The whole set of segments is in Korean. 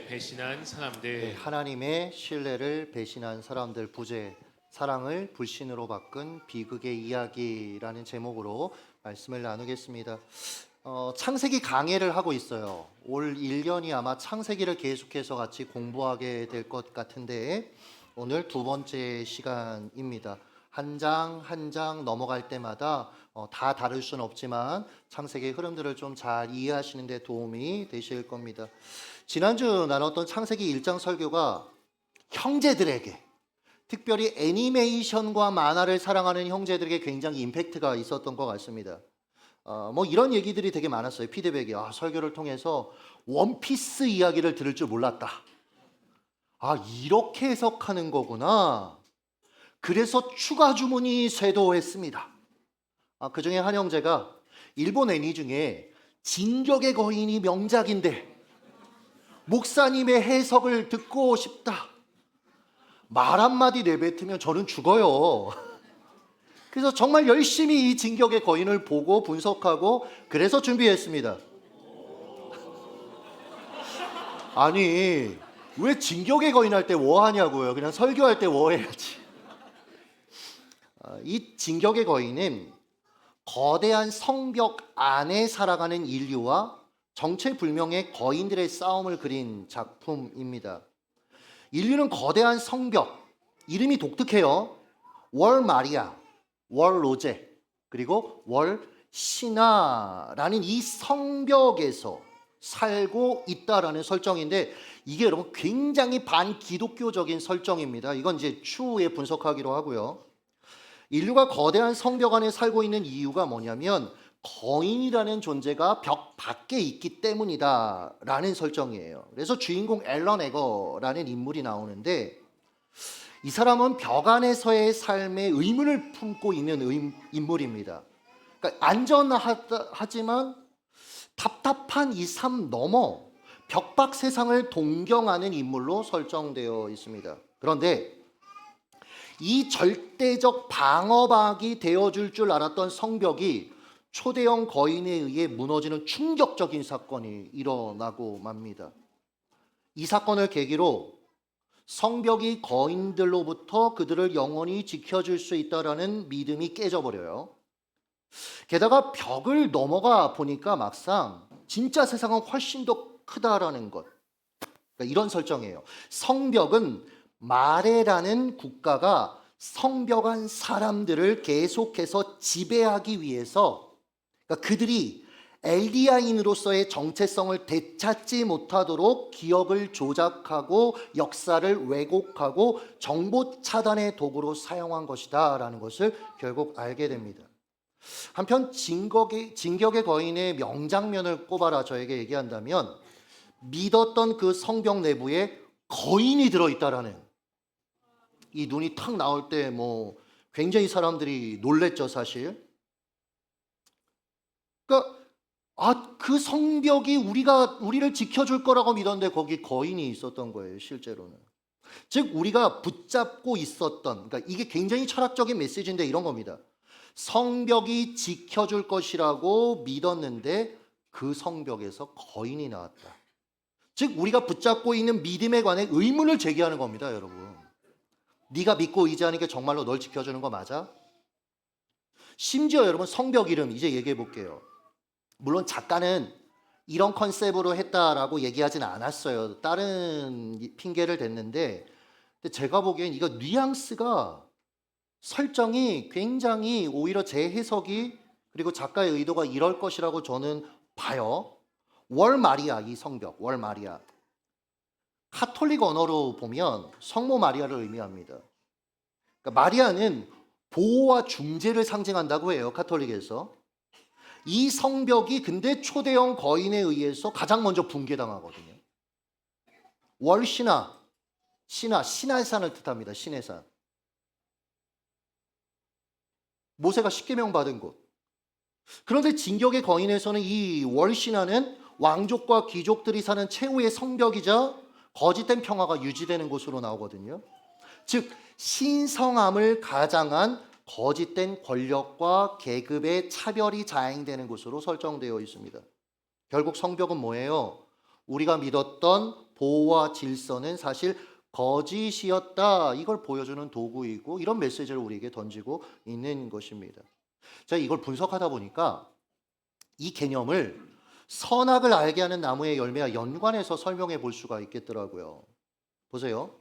신뢰를 배신한 사람들. 하나님의 신뢰를 배신한 사람들, 부재, 사랑을 불신으로 바꾼 비극의 이야기라는 제목으로 말씀을 나누겠습니다. 창세기 강해를 하고 있어요. 올 1년이 아마 창세기를 계속해서 같이 공부하게 될 것 같은데 오늘 두 번째 시간입니다. 한 장 한 장 넘어갈 때마다 다 다룰 수는 없지만 창세기의 흐름들을 좀 잘 이해하시는 데 도움이 되실 겁니다. 지난주 나눴던 창세기 1장 설교가 형제들에게, 특별히 애니메이션과 만화를 사랑하는 형제들에게 굉장히 임팩트가 있었던 것 같습니다. 이런 얘기들이 되게 많았어요. 피드백이. 설교를 통해서 원피스 이야기를 들을 줄 몰랐다. 이렇게 해석하는 거구나. 그래서 추가 주문이 쇄도했습니다. 그 중에 한 형제가 일본 애니 중에 진격의 거인이 명작인데 목사님의 해석을 듣고 싶다. 말 한마디 내뱉으면 저는 죽어요. 그래서 정말 열심히 이 진격의 거인을 보고 분석하고 그래서 준비했습니다. 아니, 왜 진격의 거인 할 때 워하냐고요. 그냥 설교할 때 워해야지. 이 진격의 거인은 거대한 성벽 안에 살아가는 인류와 정체불명의 거인들의 싸움을 그린 작품입니다. 인류는 거대한 성벽, 이름이 독특해요. 월 마리아, 월 로제, 그리고 월 시나라는 이 성벽에서 살고 있다라는 설정인데 이게 여러분 굉장히 반기독교적인 설정입니다. 이건 이제 추후에 분석하기로 하고요. 인류가 거대한 성벽 안에 살고 있는 이유가 뭐냐면 거인이라는 존재가 벽 밖에 있기 때문이다 라는 설정이에요. 그래서 주인공 앨런 에거라는 인물이 나오는데 이 사람은 벽 안에서의 삶에 의문을 품고 있는 인물입니다. 그러니까 안전하지만 답답한 이 삶 넘어 벽밖 세상을 동경하는 인물로 설정되어 있습니다. 그런데 이 절대적 방어막이 되어줄 줄 알았던 성벽이 초대형 거인에 의해 무너지는 충격적인 사건이 일어나고 맙니다. 이 사건을 계기로 성벽이 거인들로부터 그들을 영원히 지켜줄 수 있다라는 믿음이 깨져버려요. 게다가 벽을 넘어가 보니까 막상 진짜 세상은 훨씬 더 크다라는 것. 그러니까 이런 설정이에요. 성벽은 마레라는 국가가 성벽 안 사람들을 계속해서 지배하기 위해서, 그러니까 그들이 엘디아인으로서의 정체성을 되찾지 못하도록 기억을 조작하고 역사를 왜곡하고 정보 차단의 도구로 사용한 것이다 라는 것을 결국 알게 됩니다. 한편 진격의 거인의 명장면을 꼽아라 저에게 얘기한다면 믿었던 그 성벽 내부에 거인이 들어있다라는, 이 눈이 탁 나올 때 굉장히 사람들이 놀랬죠 사실. 그러니까 그 성벽이 우리를 지켜줄 거라고 믿었는데 거기 거인이 있었던 거예요 실제로는. 즉 우리가 붙잡고 있었던, 그러니까 이게 굉장히 철학적인 메시지인데 이런 겁니다. 성벽이 지켜줄 것이라고 믿었는데 그 성벽에서 거인이 나왔다. 즉 우리가 붙잡고 있는 믿음에 관해 의문을 제기하는 겁니다 여러분. 네가 믿고 의지하는 게 정말로 널 지켜주는 거 맞아? 심지어 여러분 성벽 이름 이제 얘기해 볼게요. 물론 작가는 이런 컨셉으로 했다라고 얘기하진 않았어요. 다른 핑계를 댔는데 근데 제가 보기엔 이거 뉘앙스가, 설정이 굉장히 오히려 제 해석이 그리고 작가의 의도가 이럴 것이라고 저는 봐요. 월 마리아, 이 성벽 월 마리아, 카톨릭 언어로 보면 성모 마리아를 의미합니다. 그러니까 마리아는 보호와 중재를 상징한다고 해요 카톨릭에서. 이 성벽이 근데 초대형 거인에 의해서 가장 먼저 붕괴당하거든요. 월 신화, 신의 산을 뜻합니다. 신의 산. 모세가 십계명 받은 곳. 그런데 진격의 거인에서는 이 월 신화는 왕족과 귀족들이 사는 최후의 성벽이자 거짓된 평화가 유지되는 곳으로 나오거든요. 즉 신성함을 가장한 거짓된 권력과 계급의 차별이 자행되는 곳으로 설정되어 있습니다. 결국 성벽은 뭐예요? 우리가 믿었던 보호와 질서는 사실 거짓이었다. 이걸 보여주는 도구이고 이런 메시지를 우리에게 던지고 있는 것입니다. 제가 이걸 분석하다 보니까 이 개념을 선악을 알게 하는 나무의 열매와 연관해서 설명해 볼 수가 있겠더라고요. 보세요.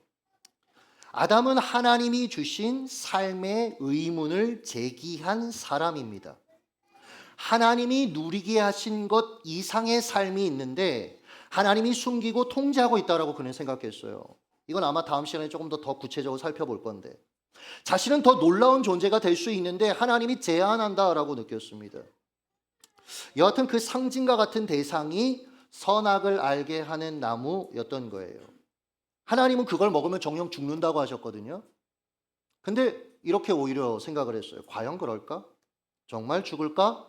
아담은 하나님이 주신 삶의 의문을 제기한 사람입니다. 하나님이 누리게 하신 것 이상의 삶이 있는데 하나님이 숨기고 통제하고 있다라고 그는 생각했어요. 이건 아마 다음 시간에 조금 더 구체적으로 살펴볼 건데 자신은 더 놀라운 존재가 될 수 있는데 하나님이 제한한다라고 느꼈습니다. 여하튼 그 상징과 같은 대상이 선악을 알게 하는 나무였던 거예요. 하나님은 그걸 먹으면 정령 죽는다고 하셨거든요. 근데 이렇게 오히려 생각을 했어요. 과연 그럴까? 정말 죽을까?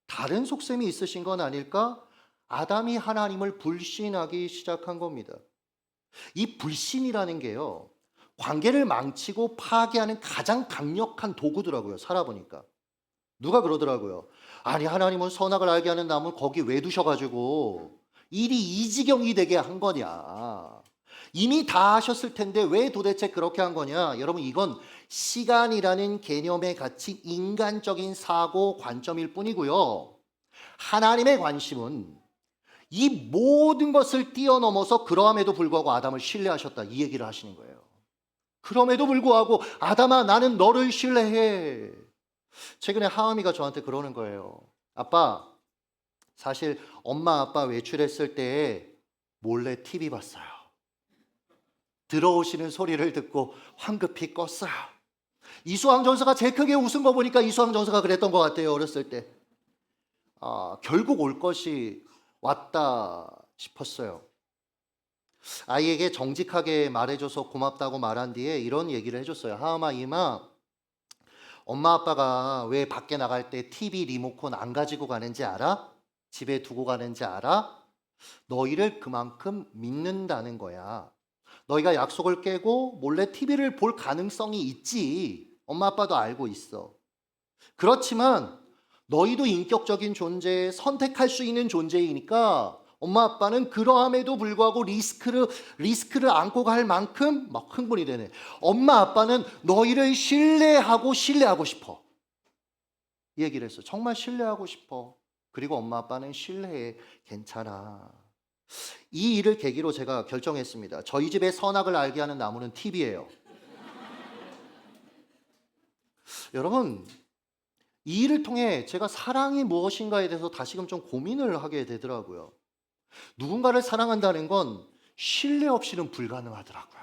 다른 속셈이 있으신 건 아닐까? 아담이 하나님을 불신하기 시작한 겁니다. 이 불신이라는 게요, 관계를 망치고 파괴하는 가장 강력한 도구더라고요. 살아보니까. 누가 그러더라고요. 아니 하나님은 선악을 알게 하는 나무를 거기 왜 두셔가지고 일이 이 지경이 되게 한 거냐. 이미 다 하셨을 텐데 왜 도대체 그렇게 한 거냐. 여러분 이건 시간이라는 개념의 가치 인간적인 사고 관점일 뿐이고요. 하나님의 관심은 이 모든 것을 뛰어넘어서 그러함에도 불구하고 아담을 신뢰하셨다. 이 얘기를 하시는 거예요. 그럼에도 불구하고 아담아 나는 너를 신뢰해. 최근에 하은이가 저한테 그러는 거예요. 아빠, 사실 엄마 아빠 외출했을 때 몰래 TV 봤어요. 들어오시는 소리를 듣고 황급히 껐어요. 이수왕 전사가 제일 크게 웃은 거 보니까 이수왕 전사가 그랬던 것 같아요. 어렸을 때. 결국 올 것이 왔다 싶었어요. 아이에게 정직하게 말해줘서 고맙다고 말한 뒤에 이런 얘기를 해줬어요. 하은아, 이마, 엄마 아빠가 왜 밖에 나갈 때 TV 리모컨 안 가지고 가는지 알아? 집에 두고 가는지 알아? 너희를 그만큼 믿는다는 거야. 너희가 약속을 깨고 몰래 TV를 볼 가능성이 있지. 엄마 아빠도 알고 있어. 그렇지만 너희도 인격적인 존재, 선택할 수 있는 존재이니까 엄마 아빠는 그러함에도 불구하고 리스크를 안고 갈 만큼 막 흥분이 되네. 엄마 아빠는 너희를 신뢰하고 싶어. 이 얘기를 했어. 정말 신뢰하고 싶어. 그리고 엄마 아빠는 신뢰해. 괜찮아. 이 일을 계기로 제가 결정했습니다. 저희 집의 선악을 알게 하는 나무는 TV예요. 여러분, 이 일을 통해 제가 사랑이 무엇인가에 대해서 다시금 좀 고민을 하게 되더라고요. 누군가를 사랑한다는 건 신뢰 없이는 불가능하더라고요.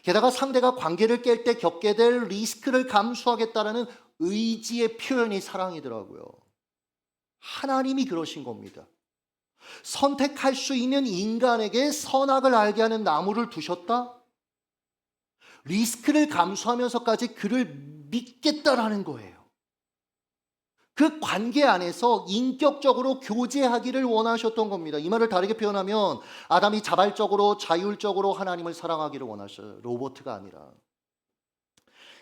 게다가 상대가 관계를 깰 때 겪게 될 리스크를 감수하겠다는 의지의 표현이 사랑이더라고요. 하나님이 그러신 겁니다. 선택할 수 있는 인간에게 선악을 알게 하는 나무를 두셨다? 리스크를 감수하면서까지 그를 믿겠다라는 거예요. 그 관계 안에서 인격적으로 교제하기를 원하셨던 겁니다. 이 말을 다르게 표현하면 아담이 자발적으로 자율적으로 하나님을 사랑하기를 원하셔요. 로봇가 아니라.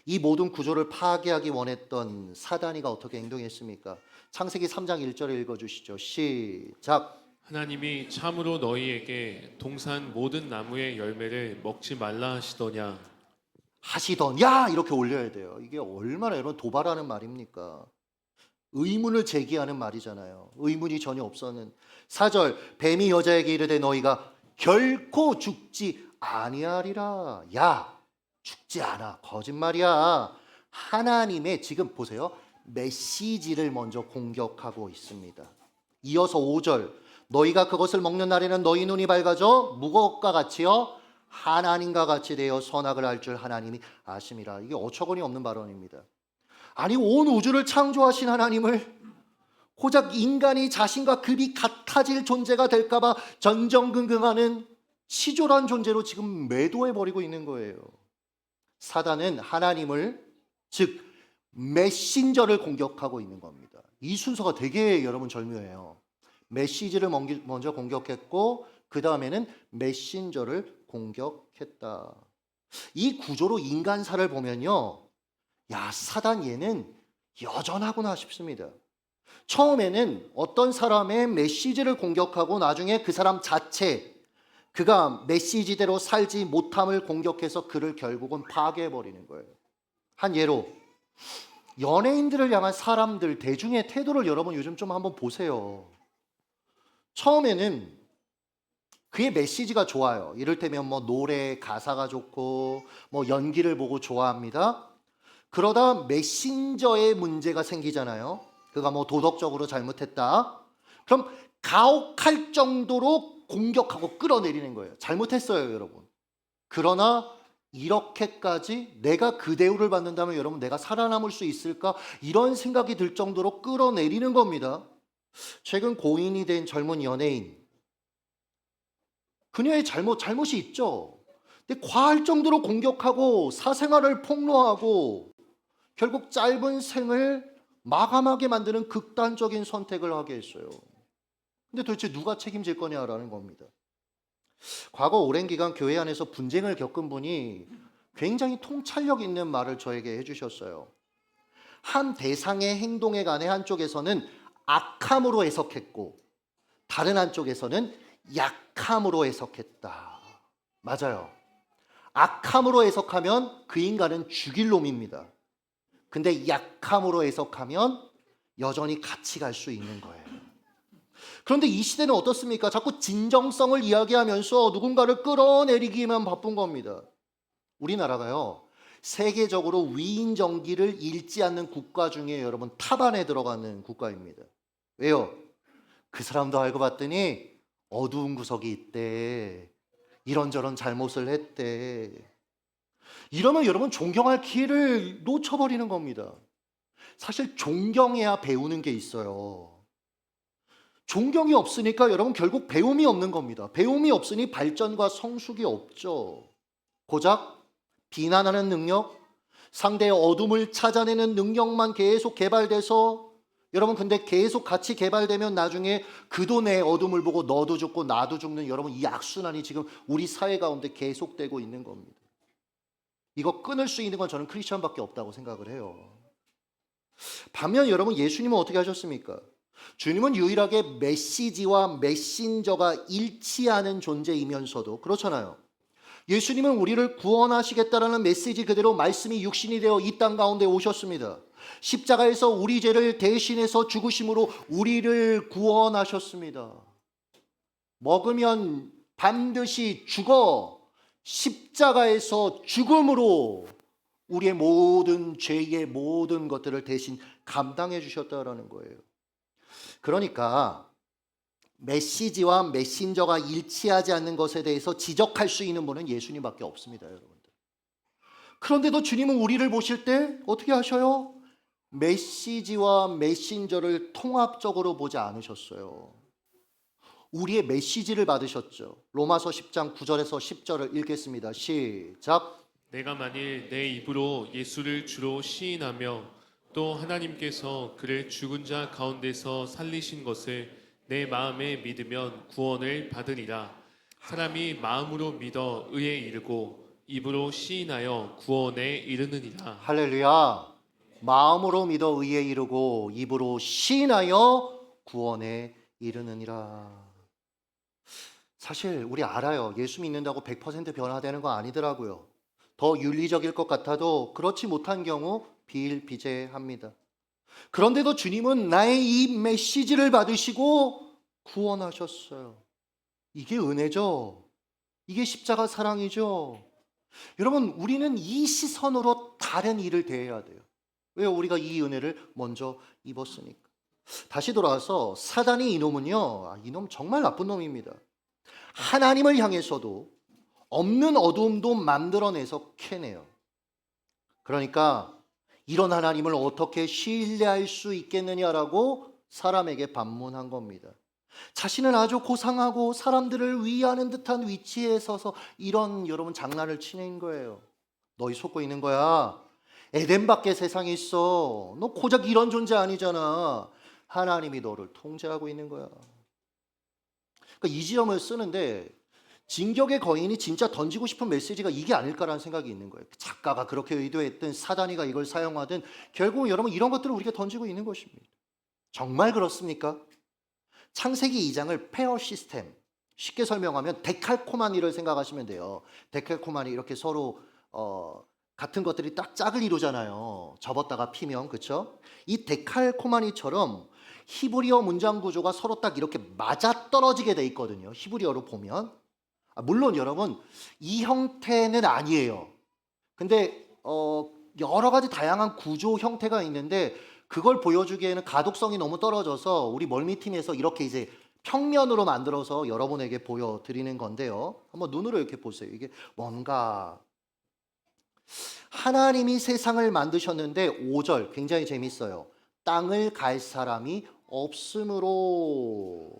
이 모든 구조를 파괴하기 원했던 사단이가 어떻게 행동했습니까? 창세기 3장 1절을 읽어주시죠. 시작. 하나님이 참으로 너희에게 동산 모든 나무의 열매를 먹지 말라 하시더냐 이렇게 올려야 돼요. 이게 얼마나 여러분 도발하는 말입니까? 의문을 제기하는 말이잖아요. 의문이 전혀 없었는 4절. 뱀이 여자에게 이르되 너희가 결코 죽지 아니하리라. 야, 죽지 않아. 거짓말이야. 하나님의 지금 보세요. 메시지를 먼저 공격하고 있습니다. 이어서 5절. 너희가 그것을 먹는 날에는 너희 눈이 밝아져 무엇과 같이요? 하나님과 같이 되어 선악을 알 줄 하나님이 아심이라. 이게 어처구니 없는 발언입니다. 아니 온 우주를 창조하신 하나님을 고작 인간이 자신과 급이 같아질 존재가 될까봐 전전긍긍하는 치졸한 존재로 지금 매도해버리고 있는 거예요. 사단은 하나님을 즉 메신저를 공격하고 있는 겁니다. 이 순서가 되게 여러분 절묘해요. 메시지를 먼저 공격했고 그 다음에는 메신저를 공격했다. 이 구조로 인간사를 보면요, 야 사단 얘는 여전하구나 싶습니다. 처음에는 어떤 사람의 메시지를 공격하고 나중에 그 사람 자체 그가 메시지대로 살지 못함을 공격해서 그를 결국은 파괴해버리는 거예요. 한 예로 연예인들을 향한 사람들, 대중의 태도를 여러분 요즘 좀 한번 보세요. 처음에는 그의 메시지가 좋아요. 이를테면 뭐 노래 가사가 좋고 뭐 연기를 보고 좋아합니다. 그러다 메신저에 문제가 생기잖아요. 그가 뭐 도덕적으로 잘못했다. 그럼 가혹할 정도로 공격하고 끌어내리는 거예요. 잘못했어요, 여러분. 그러나 이렇게까지 내가 그 대우를 받는다면 여러분 내가 살아남을 수 있을까? 이런 생각이 들 정도로 끌어내리는 겁니다. 최근 고인이 된 젊은 연예인, 그녀의 잘못이 있죠. 근데 과할 정도로 공격하고 사생활을 폭로하고 결국 짧은 생을 마감하게 만드는 극단적인 선택을 하게 했어요. 근데 도대체 누가 책임질 거냐라는 겁니다. 과거 오랜 기간 교회 안에서 분쟁을 겪은 분이 굉장히 통찰력 있는 말을 저에게 해주셨어요. 한 대상의 행동에 관해 한쪽에서는 악함으로 해석했고 다른 한쪽에서는 약함으로 해석했다. 맞아요. 악함으로 해석하면 그 인간은 죽일 놈입니다. 근데 약함으로 해석하면 여전히 같이 갈 수 있는 거예요. 그런데 이 시대는 어떻습니까? 자꾸 진정성을 이야기하면서 누군가를 끌어내리기만 바쁜 겁니다. 우리나라가요, 세계적으로 위인전기를 잃지 않는 국가 중에 여러분 탑 안에 들어가는 국가입니다. 왜요? 그 사람도 알고 봤더니 어두운 구석이 있대. 이런저런 잘못을 했대. 이러면 여러분 존경할 기회를 놓쳐버리는 겁니다. 사실 존경해야 배우는 게 있어요. 존경이 없으니까 여러분 결국 배움이 없는 겁니다. 배움이 없으니 발전과 성숙이 없죠. 고작 비난하는 능력, 상대의 어둠을 찾아내는 능력만 계속 개발돼서 여러분 근데 계속 같이 개발되면 나중에 그도 내 어둠을 보고 너도 죽고 나도 죽는 여러분 이 악순환이 지금 우리 사회 가운데 계속되고 있는 겁니다. 이거 끊을 수 있는 건 저는 크리스천밖에 없다고 생각을 해요. 반면 여러분 예수님은 어떻게 하셨습니까? 주님은 유일하게 메시지와 메신저가 일치하는 존재이면서도 그렇잖아요. 예수님은 우리를 구원하시겠다라는 메시지 그대로 말씀이 육신이 되어 이 땅 가운데 오셨습니다. 십자가에서 우리 죄를 대신해서 죽으심으로 우리를 구원하셨습니다. 먹으면 반드시 죽어 십자가에서 죽음으로 우리의 모든 죄의 모든 것들을 대신 감당해 주셨다라는 거예요. 그러니까 메시지와 메신저가 일치하지 않는 것에 대해서 지적할 수 있는 분은 예수님밖에 없습니다, 여러분들. 그런데도 주님은 우리를 보실 때 어떻게 하셔요? 메시지와 메신저를 통합적으로 보지 않으셨어요. 우리의 메시지를 받으셨죠. 로마서 10장 9절에서 10절을 읽겠습니다. 시작. 내가 만일 내 입으로 예수를 주로 시인하며 또 하나님께서 그를 죽은 자 가운데서 살리신 것을 내 마음에 믿으면 구원을 받으리라. 사람이 마음으로 믿어 의에 이르고 입으로 시인하여 구원에 이르느니라. 할렐루야. 마음으로 믿어 의에 이르고 입으로 시인하여 구원에 이르느니라. 사실 우리 알아요. 예수 믿는다고 100% 변화되는 거 아니더라고요. 더 윤리적일 것 같아도 그렇지 못한 경우 비일비재합니다. 그런데도 주님은 나의 이 메시지를 받으시고 구원하셨어요. 이게 은혜죠. 이게 십자가 사랑이죠. 여러분, 우리는 이 시선으로 다른 일을 대해야 돼요. 왜요? 우리가 이 은혜를 먼저 입었으니까. 다시 돌아와서 사단이 이놈은요, 이놈 정말 나쁜 놈입니다. 하나님을 향해서도 없는 어두움도 만들어내서 캐내요. 그러니까 이런 하나님을 어떻게 신뢰할 수 있겠느냐라고 사람에게 반문한 겁니다. 자신은 아주 고상하고 사람들을 위하는 듯한 위치에 서서 이런 여러분 장난을 치는 거예요. 너희 속고 있는 거야. 에덴 밖에 세상이 있어. 너 고작 이런 존재 아니잖아. 하나님이 너를 통제하고 있는 거야. 그러니까 이 지점을 쓰는데 진격의 거인이 진짜 던지고 싶은 메시지가 이게 아닐까라는 생각이 있는 거예요. 작가가 그렇게 의도했든 사단이가 이걸 사용하든 결국 여러분 이런 것들을 우리가 던지고 있는 것입니다. 정말 그렇습니까? 창세기 2장을 페어 시스템, 쉽게 설명하면 데칼코마니를 생각하시면 돼요. 데칼코마니 이렇게 서로 같은 것들이 딱 짝을 이루잖아요. 접었다가 피면 그렇죠? 이 데칼코마니처럼 히브리어 문장 구조가 서로 딱 이렇게 맞아떨어지게 돼 있거든요. 히브리어로 보면 물론 여러분 이 형태는 아니에요. 근데 여러 가지 다양한 구조 형태가 있는데 그걸 보여주기에는 가독성이 너무 떨어져서 우리 멀미팀에서 이렇게 이제 평면으로 만들어서 여러분에게 보여드리는 건데요. 한번 눈으로 이렇게 보세요. 이게 뭔가 하나님이 세상을 만드셨는데 5절 굉장히 재밌어요. 땅을 갈 사람이 없으므로.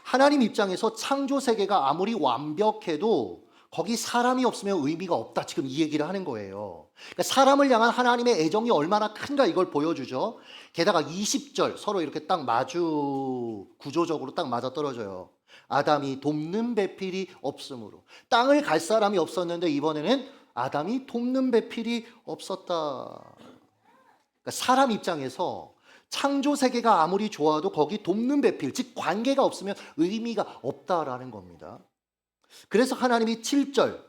하나님 입장에서 창조 세계가 아무리 완벽해도 거기 사람이 없으면 의미가 없다. 지금 이 얘기를 하는 거예요. 그러니까 사람을 향한 하나님의 애정이 얼마나 큰가 이걸 보여주죠. 게다가 20절 서로 이렇게 딱 마주 구조적으로 딱 맞아 떨어져요. 아담이 돕는 배필이 없으므로. 땅을 갈 사람이 없었는데 이번에는 아담이 돕는 배필이 없었다. 그러니까 사람 입장에서 창조 세계가 아무리 좋아도 거기 돕는 배필, 즉 관계가 없으면 의미가 없다라는 겁니다. 그래서 하나님이 7절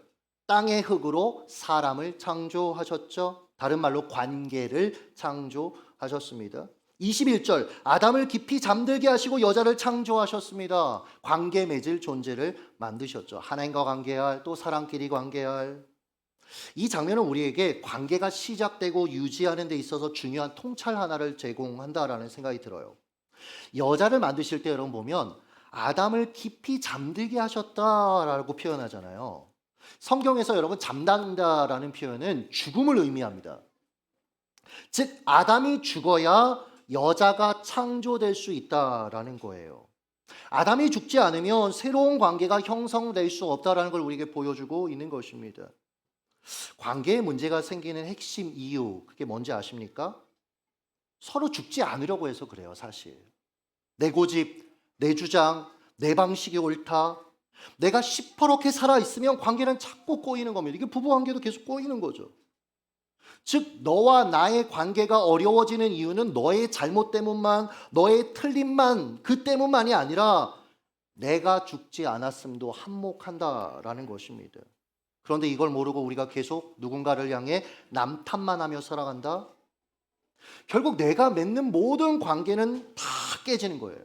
땅의 흙으로 사람을 창조하셨죠. 다른 말로 관계를 창조하셨습니다. 21절 아담을 깊이 잠들게 하시고 여자를 창조하셨습니다. 관계 맺을 존재를 만드셨죠. 하나님과 관계할 또 사람끼리 관계할. 이 장면은 우리에게 관계가 시작되고 유지하는 데 있어서 중요한 통찰 하나를 제공한다라는 생각이 들어요. 여자를 만드실 때 여러분 보면 아담을 깊이 잠들게 하셨다라고 표현하잖아요. 성경에서 여러분 잠단다라는 표현은 죽음을 의미합니다. 즉 아담이 죽어야 여자가 창조될 수 있다라는 거예요. 아담이 죽지 않으면 새로운 관계가 형성될 수 없다라는 걸 우리에게 보여주고 있는 것입니다. 관계에 문제가 생기는 핵심 이유 그게 뭔지 아십니까? 서로 죽지 않으려고 해서 그래요. 사실 내 고집, 내 주장, 내 방식이 옳다. 내가 시퍼렇게 살아있으면 관계는 자꾸 꼬이는 겁니다. 이게 부부관계도 계속 꼬이는 거죠. 즉 너와 나의 관계가 어려워지는 이유는 너의 잘못 때문만, 너의 틀림만 그 때문만이 아니라 내가 죽지 않았음도 한몫한다라는 것입니다. 그런데 이걸 모르고 우리가 계속 누군가를 향해 남 탓만 하며 살아간다? 결국 내가 맺는 모든 관계는 다 깨지는 거예요.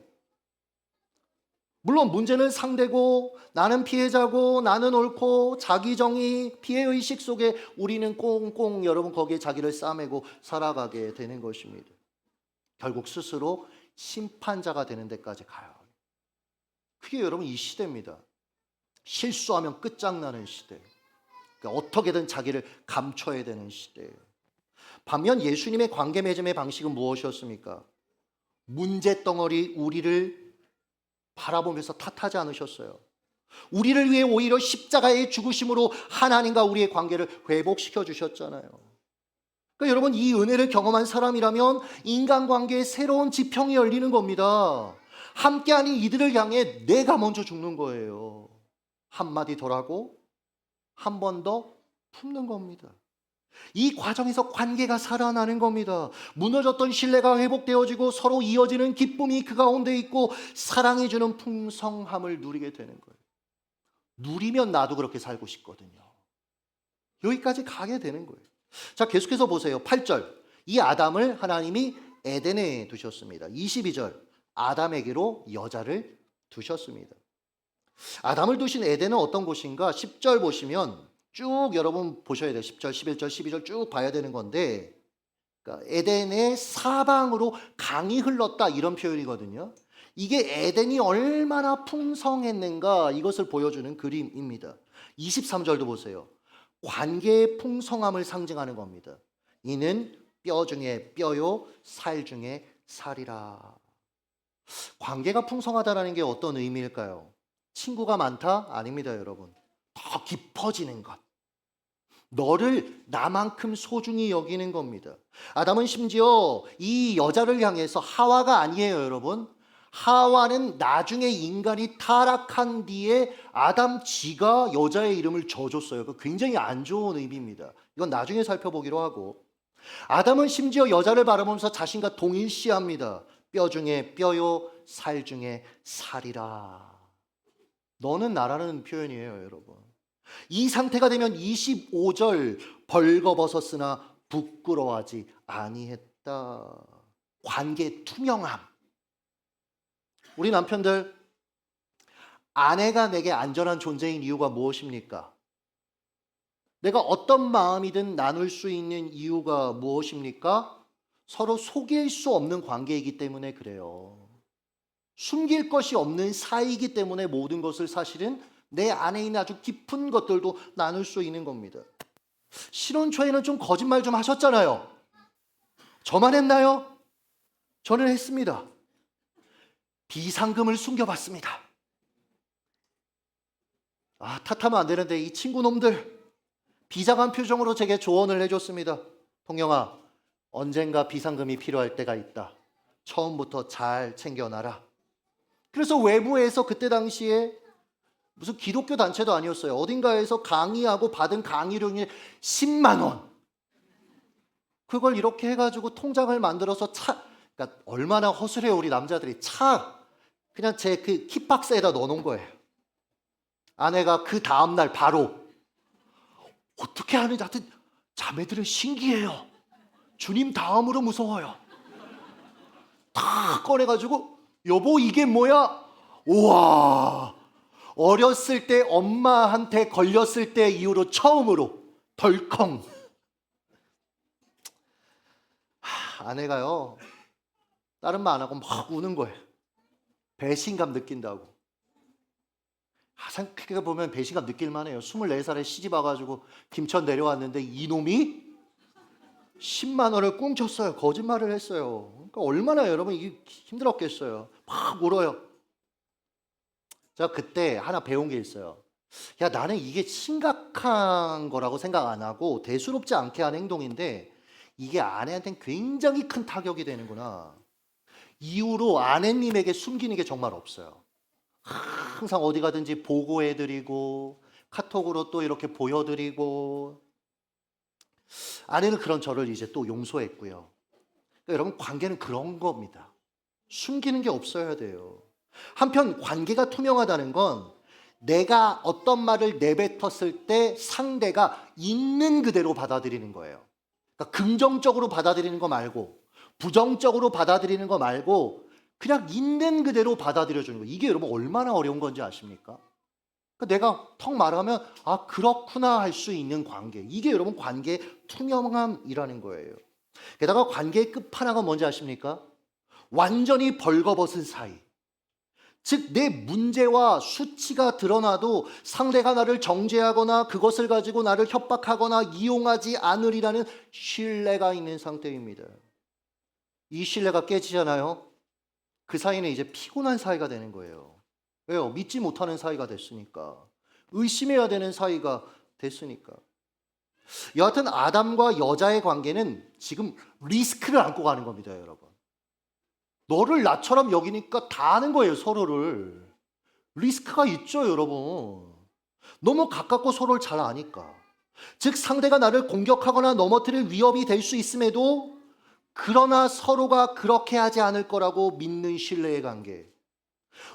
물론 문제는 상대고 나는 피해자고 나는 옳고 자기정의, 피해의식 속에 우리는 꽁꽁 여러분 거기에 자기를 싸매고 살아가게 되는 것입니다. 결국 스스로 심판자가 되는 데까지 가요. 그게 여러분 이 시대입니다. 실수하면 끝장나는 시대. 그러니까 어떻게든 자기를 감춰야 되는 시대. 반면 예수님의 관계 맺음의 방식은 무엇이었습니까? 문제덩어리 우리를 바라보면서 탓하지 않으셨어요. 우리를 위해 오히려 십자가의 죽으심으로 하나님과 우리의 관계를 회복시켜 주셨잖아요. 그러니까 여러분 이 은혜를 경험한 사람이라면 인간관계에 새로운 지평이 열리는 겁니다. 함께하는 이들을 향해 내가 먼저 죽는 거예요. 한마디 덜하고 한 번 더 품는 겁니다. 이 과정에서 관계가 살아나는 겁니다. 무너졌던 신뢰가 회복되어지고 서로 이어지는 기쁨이 그 가운데 있고 사랑이 주는 풍성함을 누리게 되는 거예요. 누리면 나도 그렇게 살고 싶거든요. 여기까지 가게 되는 거예요. 자, 계속해서 보세요. 8절. 이 아담을 하나님이 에덴에 두셨습니다. 22절. 아담에게로 여자를 두셨습니다. 아담을 두신 에덴은 어떤 곳인가? 10절 보시면 쭉 여러분 보셔야 돼요. 10절, 11절, 12절 쭉 봐야 되는 건데 그러니까 에덴의 사방으로 강이 흘렀다 이런 표현이거든요. 이게 에덴이 얼마나 풍성했는가 이것을 보여주는 그림입니다. 23절도 보세요. 관계의 풍성함을 상징하는 겁니다. 이는 뼈 중에 뼈요 살 중에 살이라. 관계가 풍성하다는 게 어떤 의미일까요? 친구가 많다? 아닙니다, 여러분. 더 깊어지는 것. 너를 나만큼 소중히 여기는 겁니다. 아담은 심지어 이 여자를 향해서 하와가 아니에요, 여러분. 하와는 나중에 인간이 타락한 뒤에 아담 지가 여자의 이름을 져줬어요. 그 굉장히 안 좋은 의미입니다. 이건 나중에 살펴보기로 하고. 아담은 심지어 여자를 바라보면서 자신과 동일시합니다. 뼈 중에 뼈요, 살 중에 살이라. 너는 나라는 표현이에요, 여러분. 이 상태가 되면 25절 벌거벗었으나 부끄러워하지 아니했다. 관계 투명함. 우리 남편들, 아내가 내게 안전한 존재인 이유가 무엇입니까? 내가 어떤 마음이든 나눌 수 있는 이유가 무엇입니까? 서로 속일 수 없는 관계이기 때문에 그래요. 숨길 것이 없는 사이이기 때문에 모든 것을 사실은 내 안에 있는 아주 깊은 것들도 나눌 수 있는 겁니다. 신혼 초에는 좀 거짓말 좀 하셨잖아요. 저만 했나요? 저는 했습니다. 비상금을 숨겨봤습니다. 탓하면 안 되는데 이 친구 놈들 비장한 표정으로 제게 조언을 해줬습니다. 동영아, 언젠가 비상금이 필요할 때가 있다. 처음부터 잘 챙겨놔라. 그래서 외부에서 그때 당시에 무슨 기독교 단체도 아니었어요. 어딘가에서 강의하고 받은 강의료이 10만 원. 그걸 이렇게 해가지고 통장을 만들어서 그러니까 얼마나 허술해요, 우리 남자들이. 그냥 제 그 kit박스에다 넣어놓은 거예요. 아내가 그 다음날 바로 어떻게 하는지 하여튼 자매들은 신기해요. 주님 다음으로 무서워요. 다 꺼내가지고 여보 이게 뭐야? 우와, 어렸을 때 엄마한테 걸렸을 때 이후로 처음으로 덜컹. 아내가요 다른 말 안 하고 막 우는 거예요. 배신감 느낀다고. 생각해보면 배신감 느낄만 해요. 24살에 시집 와가지고 김천 내려왔는데 이놈이 10만 원을 꽁쳤어요. 거짓말을 했어요. 그러니까 얼마나 여러분 이게 힘들었겠어요. 막 울어요. 제가 그때 하나 배운 게 있어요. 야, 나는 이게 심각한 거라고 생각 안 하고 대수롭지 않게 하는 행동인데 이게 아내한테는 굉장히 큰 타격이 되는구나. 이후로 아내님에게 숨기는 게 정말 없어요. 항상 어디 가든지 보고해드리고 카톡으로 또 이렇게 보여드리고. 아내는 그런 저를 이제 또 용서했고요. 그러니까 여러분 관계는 그런 겁니다. 숨기는 게 없어야 돼요. 한편 관계가 투명하다는 건 내가 어떤 말을 내뱉었을 때 상대가 있는 그대로 받아들이는 거예요. 그러니까 긍정적으로 받아들이는 거 말고 부정적으로 받아들이는 거 말고 그냥 있는 그대로 받아들여주는 거. 이게 여러분 얼마나 어려운 건지 아십니까? 그러니까 내가 턱 말하면 그렇구나 할 수 있는 관계. 이게 여러분 관계의 투명함이라는 거예요. 게다가 관계의 끝판왕은 뭔지 아십니까? 완전히 벌거벗은 사이. 즉 내 문제와 수치가 드러나도 상대가 나를 정죄하거나 그것을 가지고 나를 협박하거나 이용하지 않으리라는 신뢰가 있는 상태입니다. 이 신뢰가 깨지잖아요. 그 사이는 이제 피곤한 사이가 되는 거예요. 왜요? 믿지 못하는 사이가 됐으니까. 의심해야 되는 사이가 됐으니까. 여하튼 아담과 여자의 관계는 지금 리스크를 안고 가는 겁니다, 여러분. 너를 나처럼 여기니까 다 아는 거예요, 서로를. 리스크가 있죠, 여러분. 너무 가깝고 서로를 잘 아니까. 즉 상대가 나를 공격하거나 넘어뜨릴 위협이 될 수 있음에도 그러나 서로가 그렇게 하지 않을 거라고 믿는 신뢰의 관계.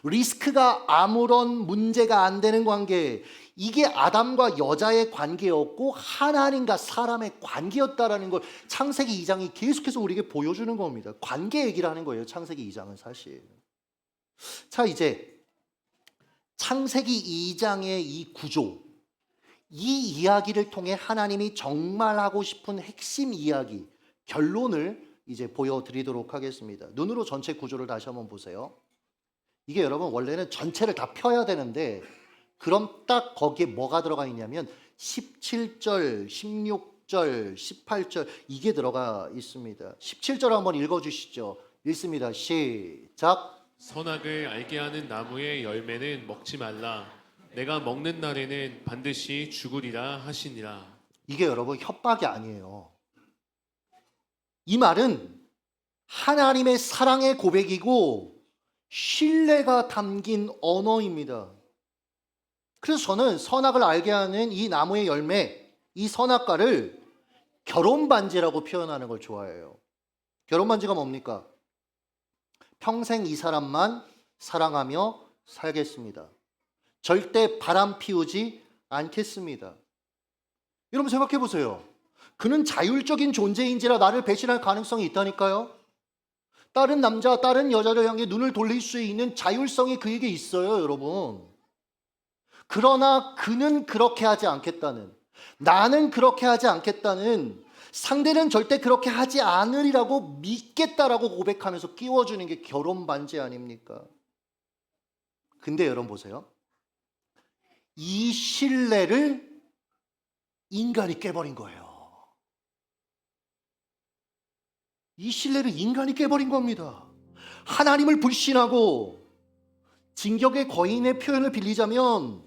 리스크가 아무런 문제가 안 되는 관계. 이게 아담과 여자의 관계였고 하나님과 사람의 관계였다라는 걸 창세기 2장이 계속해서 우리에게 보여주는 겁니다. 관계 얘기를 하는 거예요, 창세기 2장은 사실. 자, 이제 창세기 2장의 이 구조, 이 이야기를 통해 하나님이 정말 하고 싶은 핵심 이야기, 결론을 이제 보여드리도록 하겠습니다. 눈으로 전체 구조를 다시 한번 보세요. 이게 여러분 원래는 전체를 다 펴야 되는데 그럼 딱 거기에 뭐가 들어가 있냐면 17절, 16절, 18절 이게 들어가 있습니다. 17절 한번 읽어주시죠. 읽습니다. 시작. 선악을 알게 하는 나무의 열매는 먹지 말라. 내가 먹는 날에는 반드시 죽으리라 하시니라. 이게 여러분 협박이 아니에요. 이 말은 하나님의 사랑의 고백이고 신뢰가 담긴 언어입니다. 그래서 저는 선악을 알게 하는 이 나무의 열매, 이 선악과를 결혼 반지라고 표현하는 걸 좋아해요. 결혼 반지가 뭡니까? 평생 이 사람만 사랑하며 살겠습니다. 절대 바람 피우지 않겠습니다. 여러분 생각해 보세요. 그는 자율적인 존재인지라 나를 배신할 가능성이 있다니까요. 다른 남자, 다른 여자를 향해 눈을 돌릴 수 있는 자율성이 그에게 있어요, 여러분. 그러나 그는 그렇게 하지 않겠다는, 나는 그렇게 하지 않겠다는, 상대는 절대 그렇게 하지 않으리라고 믿겠다라고 고백하면서 끼워주는 게 결혼 반지 아닙니까? 근데 여러분 보세요. 이 신뢰를 인간이 깨버린 거예요. 이 신뢰를 인간이 깨버린 겁니다. 하나님을 불신하고 진격의 거인의 표현을 빌리자면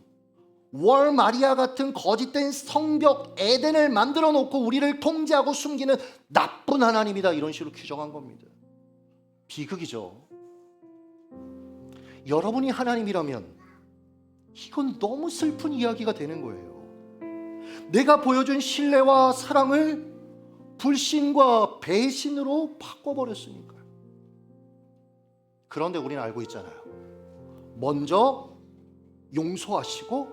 월 마리아 같은 거짓된 성벽 에덴을 만들어 놓고 우리를 통제하고 숨기는 나쁜 하나님이다, 이런 식으로 규정한 겁니다. 비극이죠. 여러분이 하나님이라면 이건 너무 슬픈 이야기가 되는 거예요. 내가 보여준 신뢰와 사랑을 불신과 배신으로 바꿔버렸으니까요. 그런데 우리는 알고 있잖아요. 먼저 용서하시고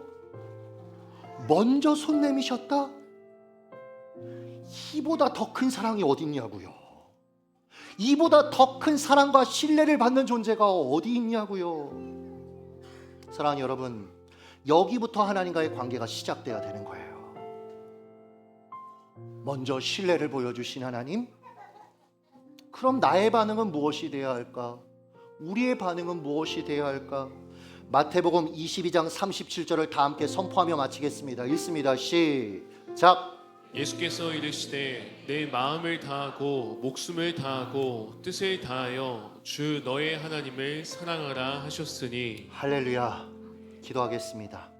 먼저 손 내미셨다? 이보다 더 큰 사랑이 어딨냐고요. 이보다 더 큰 사랑과 신뢰를 받는 존재가 어디 있냐고요. 사랑하는 여러분, 여기부터 하나님과의 관계가 시작돼야 되는 거예요. 먼저 신뢰를 보여주신 하나님, 그럼 나의 반응은 무엇이 돼야 할까? 우리의 반응은 무엇이 돼야 할까? 마태복음 22장 37절을 다 함께 선포하며 마치겠습니다. 읽습니다. 시작. 예수께서 이르시되 내 마음을 다하고 목숨을 다하고 뜻을 다하여 주 너의 하나님을 사랑하라 하셨으니. 할렐루야. 기도하겠습니다.